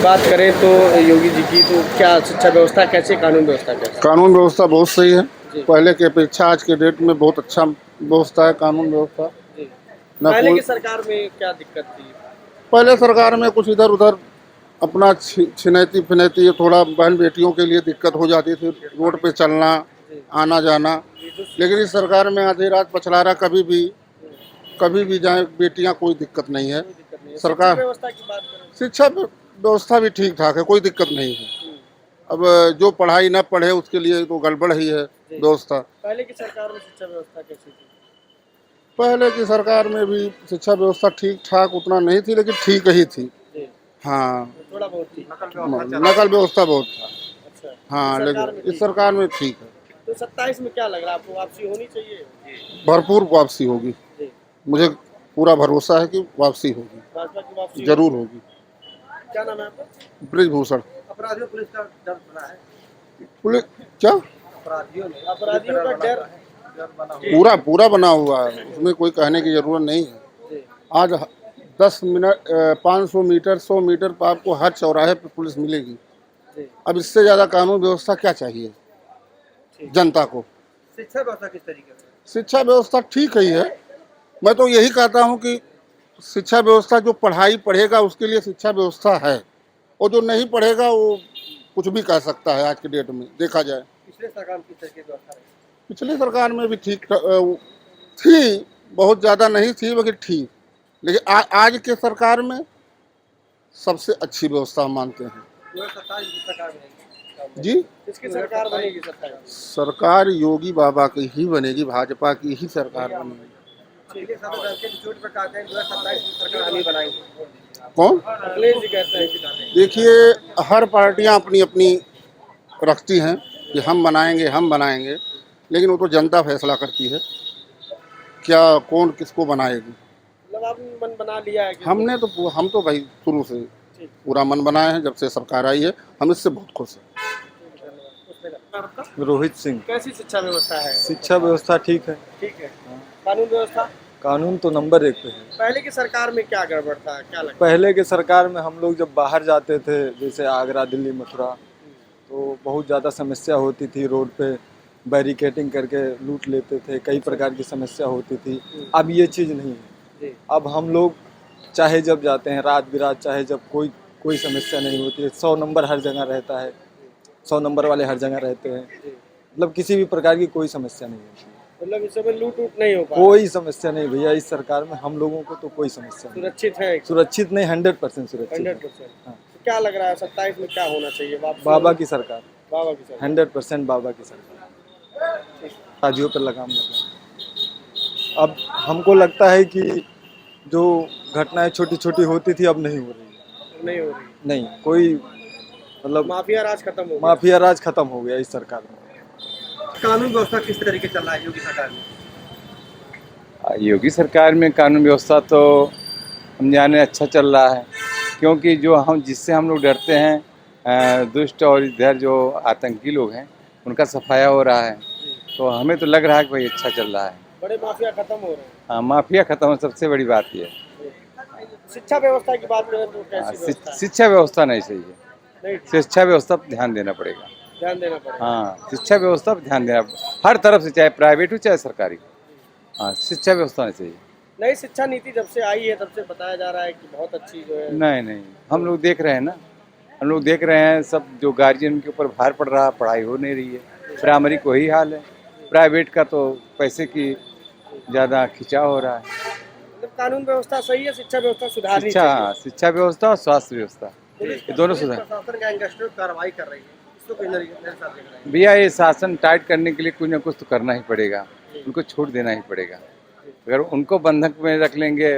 बात करें तो योगी जी की, तो क्या शिक्षा व्यवस्था कैसे, कानून व्यवस्था कैसे? कानून व्यवस्था बहुत सही है। जी। पहले की अपेक्षा आज के डेट में बहुत अच्छा व्यवस्था है कानून व्यवस्था। जी। न पहले कोई की सरकार में क्या दिक्कत थी? पहले सरकार में कुछ इधर उधर अपना छिनैती फिनैती थोड़ा बहन बेटियों के लिए दिक्कत हो जाती थी, रोड पे चलना जी। आना जाना। लेकिन इस सरकार में आधी रात पछलारा कभी भी जाए बेटियां, कोई दिक्कत नहीं है। कोई दिक्कत नहीं है। शिक्षा सरकार व्यवस्था की बात करें। शिक्षा व्यवस्था भी ठीक ठाक है, कोई दिक्कत नहीं है। हम्म, अब जो पढ़ाई ना पढ़े उसके लिए तो गड़बड़ ही है जी। व्यवस्था। पहले की सरकार में शिक्षा व्यवस्था कैसी थी? पहले की सरकार में भी शिक्षा व्यवस्था ठीक ठाक उतना नहीं थी, लेकिन ठीक ही थी। जी। हाँ, थोड़ा बहुत थी। नकल व्यवस्था बहुत था। अच्छा, हाँ, इस सरकार लेकिन में इस ठीक। सरकार में ठीक है। तो 27 में क्या लग रहा है आपको, वापसी होनी चाहिए? भरपूर वापसी होगी। जी। मुझे पूरा भरोसा है कि वापसी होगी, भाजपा की वापसी जरूर होगी। क्या नाम है आपका? ब्रिजभूषण। अपराधियों पुलिस का डर बना है। पुलिस क्या अपराधियों का डर पूरा पूरा बना हुआ है, उसमें कोई कहने की जरूरत नहीं है। जी। आज 10 मिनट 500 मीटर 100 मीटर पर आपको हर चौराहे पर पुलिस मिलेगी। जी। अब इससे ज़्यादा कानून व्यवस्था क्या चाहिए ठीक। जनता को? शिक्षा व्यवस्था किस तरीके से? शिक्षा व्यवस्था ठीक ही है। मैं तो यही कहता हूँ कि शिक्षा व्यवस्था, जो पढ़ाई पढ़ेगा उसके लिए शिक्षा व्यवस्था है, और जो नहीं पढ़ेगा वो कुछ भी कह सकता है। आज के डेट में देखा जाए, पिछले सरकार में किस तरीके की व्यवस्था रही? पिछली सरकार में भी ठीक थी, बहुत ज़्यादा नहीं थी लेकिन ठीक। लेकिन आज के सरकार में सबसे अच्छी व्यवस्था हम मानते हैं। 2027 की सरकार बनेगी जी, किसकी सरकार बनेगी? 27 सरकार योगी बाबा की ही बनेगी, भाजपा की ही सरकार बनेगी। चोट पर कहते हैं 2027 की सरकार हम ही बनाएंगे। कौन? अखिलेश जी कहते हैं कि देखिए, हर पार्टियां अपनी अपनी रखती हैं कि हम बनाएंगे, लेकिन वो तो जनता फैसला करती है क्या कौन किसको बनाएगी। मतलब आपने मन बना लिया है कि हम तो भाई शुरू से ठीक। पूरा मन बनाए हैं, जब से सरकार आई है हम इससे बहुत खुश हैं। आपका रोहित सिंह। कैसी शिक्षा व्यवस्था है? शिक्षा व्यवस्था ठीक है। ठीक है। कानून व्यवस्था कानून तो नंबर 1 पे है। पहले की सरकार में क्या गड़बड़ था, क्या लगता पहले के सरकार में हम लोग जब बाहर जाते थे, जैसे आगरा, दिल्ली, मथुरा, तो बहुत ज़्यादा समस्या होती थी। रोड पे बैरिकेटिंग करके लूट लेते थे, कई प्रकार की समस्या होती थी। अब ये चीज़ नहीं है। जी। अब हम लोग चाहे जब जाते हैं, रात बिरात, चाहे जब कोई समस्या नहीं होती है। 100 नंबर हर जगह रहता है, 100 नंबर वाले हर जगह रहते हैं। मतलब किसी भी प्रकार की कोई समस्या नहीं होती। मतलब इस समय लूट उट नहीं हो पा कोई समस्या नहीं भैया, इस सरकार में हम लोगों को तो कोई समस्या नहीं। सुरक्षित है? सुरक्षित नहीं, 100% सुरक्षित है। 100%। हाँ। तो क्या लग रहा है 27 में क्या होना चाहिए? बाबा की सरकार, बाबा की सरकार 100% बाबा की सरकार। शादियों पर लगाम लगा। अब हमको लगता है कि जो घटनाएं छोटी छोटी होती थी अब नहीं हो रही है। नहीं हो रही। नहीं, कोई मतलब माफिया राज खत्म हो गया। माफिया राज खत्म हो गया इस सरकार में। कानून व्यवस्था किस तरीके चल रहा है योगी सरकार में? योगी सरकार में कानून व्यवस्था तो हम जाने अच्छा चल रहा है, क्योंकि जो जिससे हम लोग डरते हैं, दुष्ट और इधर जो आतंकी लोग हैं उनका सफाया हो रहा है, तो हमें तो लग रहा है कि भाई अच्छा चल रहा है। बड़े माफिया खत्म हो रहे हैं। हाँ, माफिया खत्म हो, सबसे बड़ी बात ये है। शिक्षा व्यवस्था की बात करें तो कैसी व्यवस्था है? शिक्षा व्यवस्था नहीं सही है। नहीं, शिक्षा व्यवस्था पर ध्यान देना पड़ेगा। ध्यान देना पड़ेगा। हाँ, शिक्षा व्यवस्था पर ध्यान देना, हर तरफ से, चाहे प्राइवेट हो चाहे सरकारी। हाँ, शिक्षा व्यवस्था नहीं चाहिए। नई शिक्षा नीति जब से आई है तब से बताया जा रहा है कि बहुत अच्छी जो है। नहीं, हम लोग देख रहे हैं ना, हम लोग देख रहे हैं, सब जो गार्जियन के ऊपर भार पड़ रहा है, पढ़ाई हो नहीं रही है। प्राइमरी को वही हाल है, प्राइवेट का तो पैसे की ज़्यादा खिंचाव हो रहा है। मतलब कानून व्यवस्था सही है, शिक्षा व्यवस्था सुधारनी चाहिए। शिक्षा व्यवस्था और स्वास्थ्य व्यवस्था, ये दोनों सुधार। प्रशासन गैंगस्टर कार्रवाई कर रही है, इसको किस नजरिए से देख रहे हैं? भैया, ये शासन टाइट करने के लिए कुछ ना कुछ तो करना ही पड़ेगा, उनको छूट देना ही पड़ेगा। अगर उनको बंधक में रख लेंगे,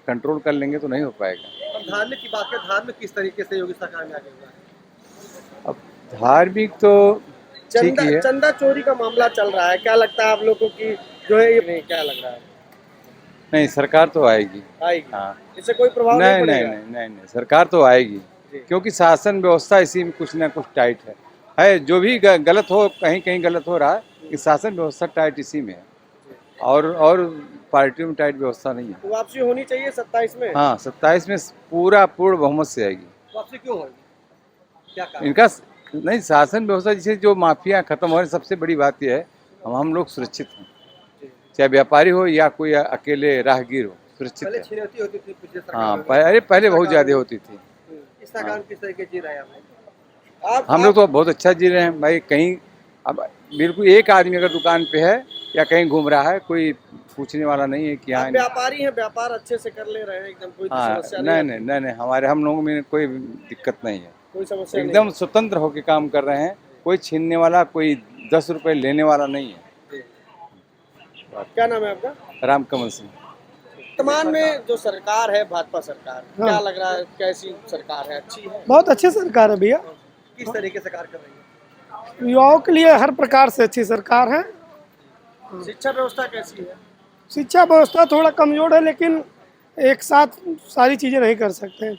कंट्रोल कर लेंगे तो नहीं हो पाएगा। अब धार्मिक की बात करें, धार्मिक किस तरीके से योगी सरकार में आगे हुआ है? अब धार्मिक तो ठीक ही है। चंदा चोरी का मामला चल रहा है, क्या लगता है आप लोगों को कि जो है ये नहीं, क्या लग रहा है? नहीं, सरकार तो आएगी। आएगी। हाँ, इससे कोई प्रभाव नहीं पड़ेगा? नहीं, सरकार तो आएगी, क्योंकि शासन व्यवस्था इसी में कुछ ना कुछ टाइट है। जो भी गलत हो, कहीं कहीं गलत हो रहा है, कि शासन व्यवस्था टाइट इसी में है, और पार्टियों में टाइट व्यवस्था नहीं है। तो वापसी होनी चाहिए 27 में? हाँ, 27 में पूर्ण बहुमत से आएगी। वापसी क्यों होगी? क्या कारण? इनका नहीं, शासन व्यवस्था जैसे जो माफिया खत्म हो रही, सबसे बड़ी बात यह है हम लोग सुरक्षित हैं, चाहे व्यापारी हो या कोई अकेले राहगीर हो, सुरक्षित पहले है। छिनौती होती थी पिछले सरकार हाँ, में। पहले बहुत ज्यादा होती थी। इस सरकार में किस तरीके जी रहे हैं आप? हम लोग तो बहुत अच्छा जी रहे हैं भाई। कहीं अब बिल्कुल एक आदमी अगर दुकान पे है या कहीं घूम रहा है, कोई पूछने वाला नहीं है कि आप हाँ। व्यापारी हैं, व्यापार अच्छे से कर ले रहे हैं, एकदम कोई हाँ, समस्या नहीं नहीं नहीं नहीं नहीं, हमारे हम लोगों में कोई दिक्कत नहीं है, कोई समस्या नहीं एकदम स्वतंत्र होकर काम कर रहे हैं। कोई छीनने वाला, कोई 10 रुपए लेने वाला नहीं है। क्या नाम है आपका? राम कमल सिंह। वर्तमान में जो सरकार है भाजपा सरकार, क्या लग रहा है कैसी सरकार है? अच्छी है? बहुत अच्छी सरकार है भैया। किस तरीके से कार्य कर रही युवाओं के लिए हर प्रकार से अच्छी सरकार है। है? शिक्षा व्यवस्था कैसी है? शिक्षा व्यवस्था थोड़ा कमजोर है, लेकिन एक साथ सारी चीज़ें नहीं कर सकते हैं।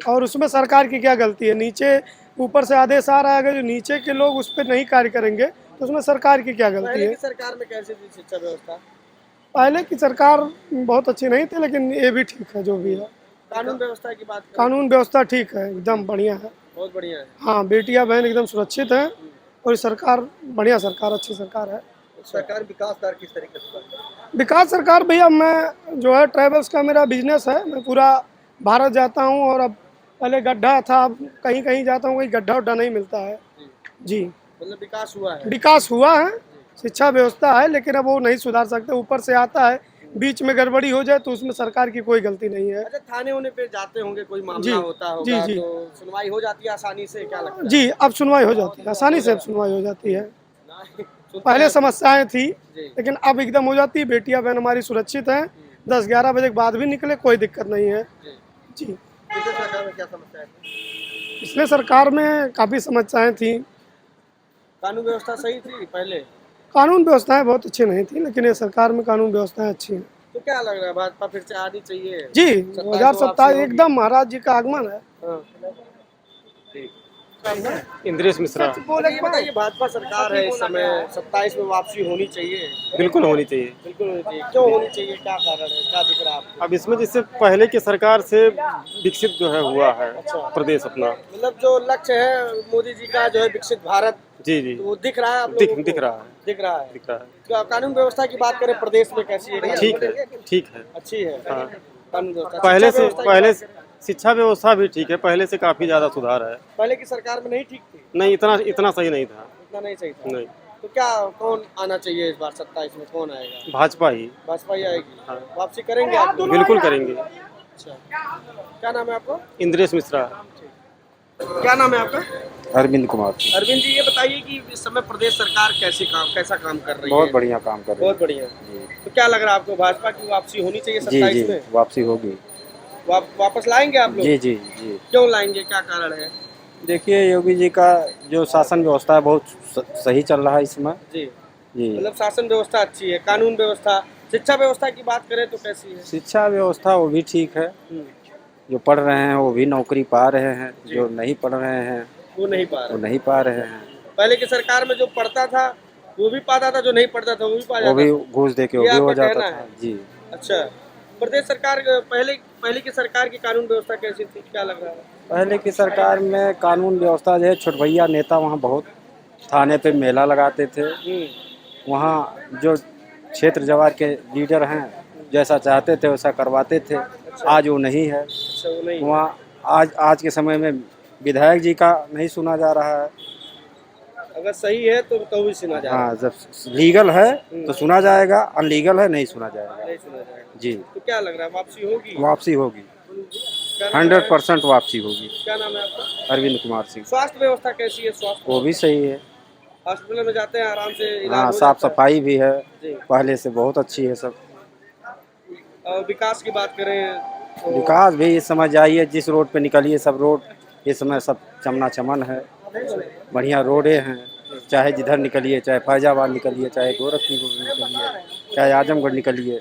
और उसमें सरकार की क्या गलती है? नीचे ऊपर से आदेश आ रहा है, अगर जो नीचे के लोग उस पर नहीं कार्य करेंगे तो उसमें सरकार की क्या गलती पहले है? की सरकार में कैसी थी शिक्षा व्यवस्था? पहले की सरकार बहुत अच्छी नहीं थी, लेकिन ये भी ठीक है जो भी है। कानून व्यवस्था की बात करें, कानून व्यवस्था ठीक है, एकदम बढ़िया है। बहुत बढ़िया है। हाँ, बेटियां बहन एकदम सुरक्षित हैं और सरकार बढ़िया सरकार, अच्छी सरकार है। सरकार विकास कार्य किस तरीके से कर रही है? विकास सरकार भैया, मैं जो है ट्रैवल्स का मेरा बिजनेस है, मैं पूरा भारत जाता हूँ। और अब पहले गड्ढा था, अब कहीं कहीं जाता हूँ, कहीं गड्ढा उड्ढा नहीं मिलता है जी। मतलब विकास हुआ है? विकास हुआ है, शिक्षा व्यवस्था है, लेकिन अब वो नहीं सुधार सकते। ऊपर से आता है, बीच में गड़बड़ी हो जाए तो उसमें सरकार की कोई गलती नहीं है। अच्छा, थाने होने पे जाते होंगे, कोई जी, मामला होता होगा, जी, जी। तो सुनवाई हो जाती है आसानी से, क्या लगता है? जी, अब सुनवाई हो जाती है, आसानी से अब सुनवाई हो जाती है। सुनते पहले हैं? समस्याएं थी, जी। लेकिन अब एकदम हो जाती है। बेटियां बहन हमारी सुरक्षित हैं, 10-11 बजे के बाद भी निकले कोई दिक्कत नहीं है जी। पिछले सरकार में क्या समस्या थी? पिछले सरकार में काफ़ी समस्याएं थी। कानून व्यवस्था सही थी पहले? कानून व्यवस्थाएं बहुत अच्छी नहीं थी, लेकिन ये सरकार में कानून व्यवस्थाएं अच्छी हैं तो क्या लग रहा है भाजपा फिर से आनी चाहिए? जी। 27 2027 एकदम महाराज जी का आगमन है। हाँ। इंद्रेश मिश्रा। ये बताइए, भाजपा सरकार है इस समय, 27 में वापसी होनी चाहिए? बिल्कुल होनी चाहिए। बिल्कुल होनी चाहिए। क्यों होनी चाहिए, क्या कारण है, क्या दिख रहा है आपको? अब इसमें जिससे पहले की सरकार से विकसित जो है हुआ है प्रदेश अपना। मतलब जो लक्ष्य है मोदी जी का, जो है विकसित भारत, जी जी, तो वो दिख रहा है आप लोगों को? दिख रहा है, दिख रहा है। दिख रहा है। कानून व्यवस्था की बात करें प्रदेश में कैसी है? ठीक है, ठीक है। अच्छी है हाँ। कानून व्यवस्था। पहले शिक्षा से व्यवस्था की बात करें? शिक्षा व्यवस्था भी ठीक है, पहले से काफी ज्यादा सुधार है। पहले की सरकार में नहीं ठीक थी? नहीं, इतना सही नहीं था। इतना नहीं सही था? नहीं, तो क्या कौन आना चाहिए इस बार 27 में, कौन आएगा? भाजपा ही। भाजपा ही आएगी? हाँ। वापसी करेंगे आप लोग? बिल्कुल करेंगे। अच्छा, क्या नाम है आपको? इंद्रेश मिश्रा। क्या नाम है आपका? अरविंद कुमार। अरविंद जी, ये बताइए कि इस समय प्रदेश सरकार कैसा काम कर रही है? बहुत बढ़िया काम कर रहे बहुत बढ़िया। तो क्या लग रहा है आपको, भाजपा की वापसी होनी चाहिए हैं। जी 27 जी, में? वापसी होगी। वापस लाएंगे आप लोग? जी जी जी। क्यों लाएंगे, क्या कारण है? देखिए, योगी जी का जो शासन व्यवस्था है बहुत सही चल रहा है इसमें। जी, जी। मतलब शासन व्यवस्था अच्छी है, कानून व्यवस्था। शिक्षा व्यवस्था की बात करें तो कैसी है? शिक्षा व्यवस्था वो भी ठीक है, जो पढ़ रहे हैं वो भी नौकरी पा रहे हैं, जो नहीं पढ़ रहे हैं वो नहीं पा वो रहे। नहीं पा रहे हैं। पहले की सरकार में जो पढ़ता था वो भी पाता था, जो नहीं पढ़ता था वो भी पा वो जाता भी था। घूस दे के वो ये भी हो आपका जाता कहना था। है? जी। अच्छा, प्रदेश सरकार पहले की सरकार की कानून व्यवस्था कैसी थी, क्या लग रहा है? पहले की सरकार में कानून व्यवस्था जो है, छुटभैया नेता वहाँ बहुत थाने पे मेला लगाते थे। वहाँ जो क्षेत्र जवार के लीडर हैं जैसा चाहते थे वैसा करवाते थे। आज वो नहीं है। अच्छा, वो नहीं। वहाँ आज के समय में विधायक जी का नहीं सुना जा रहा है। अगर सही है तो भी सुना जाएगा। हाँ, जब लीगल है तो सुना जाएगा, अनलीगल है नहीं सुना जाएगा। नहीं सुना जाएगा। जी, तो क्या लग रहा है, वापसी होगी? वापसी होगी, क्या नाम है? 100% वापसी होगी। क्या नाम है आपका? अरविंद कुमार सिंह। स्वास्थ्य व्यवस्था कैसी है? स्वास्थ्य वो भी सही है। हॉस्पिटल में जाते हैं, आराम से इलाज हाँ, हो साफ जाता है? सफाई भी है, जी। पहले से बहुत अच्छी है सब। और विकास की बात करें तो विकास भी इस समय जाइए, जिस रोड पे निकलिए सब रोड इस समय सब चमना चमन है, बढ़िया रोडे हैं। चाहे जिधर निकलिए, चाहे फैजाबाद निकलिए, चाहे गोरखपुर निकलिए, चाहे आजमगढ़ निकलिए,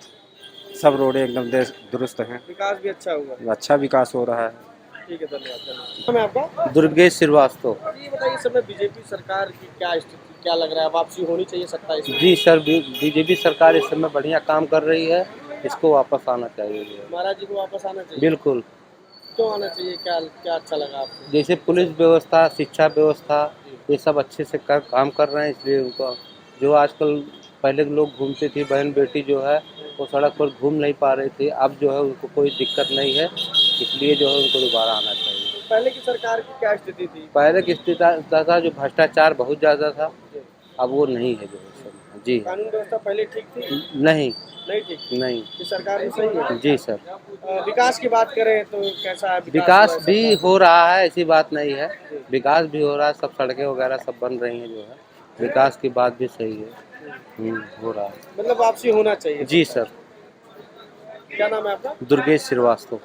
सब रोडे एकदम दुरुस्त हैं। विकास भी अच्छा हुआ। अच्छा विकास हो रहा है। ठीक है, धन्यवाद। मैं आपका दुर्गेश श्रीवास्तव। ये बताइए, इस समय बीजेपी सरकार की क्या स्थिति, क्या लग रहा है, वापसी होनी चाहिए 27 में? जी सर, बीजेपी सरकार इस समय बढ़िया काम कर रही है, इसको वापस आना चाहिए। महाराज जी को वापस आना चाहिए? बिल्कुल। क्यों आना चाहिए, क्या क्या अच्छा लगा आपको? जैसे पुलिस व्यवस्था, शिक्षा व्यवस्था, ये सब अच्छे से काम कर रहे हैं, इसलिए उनको जो आजकल पहले के लोग घूमते थे, बहन बेटी जो है वो सड़क पर घूम नहीं पा रही थी, अब जो है उनको कोई दिक्कत नहीं है, इसलिए जो है उनको दोबारा आना चाहिए। पहले की सरकार की क्या स्थिति थी? पहले की स्थिति था जो भ्रष्टाचार बहुत ज़्यादा था, अब वो नहीं है जो है सब। जी कानून व्यवस्था पहले ठीक थी? नहीं नहीं ठीक, नहीं ये सरकार भी सही है। जी सर, विकास की बात करें तो कैसा है विकास हुआ है भी सरकार? हो रहा है, ऐसी बात नहीं है, विकास भी हो रहा है, सब सड़कें वगैरह सब बन रही हैं, जो है विकास की बात भी सही है, हो रहा है। मतलब वापसी होना चाहिए। जी सर। क्या नाम है आपका? दुर्गेश श्रीवास्तव।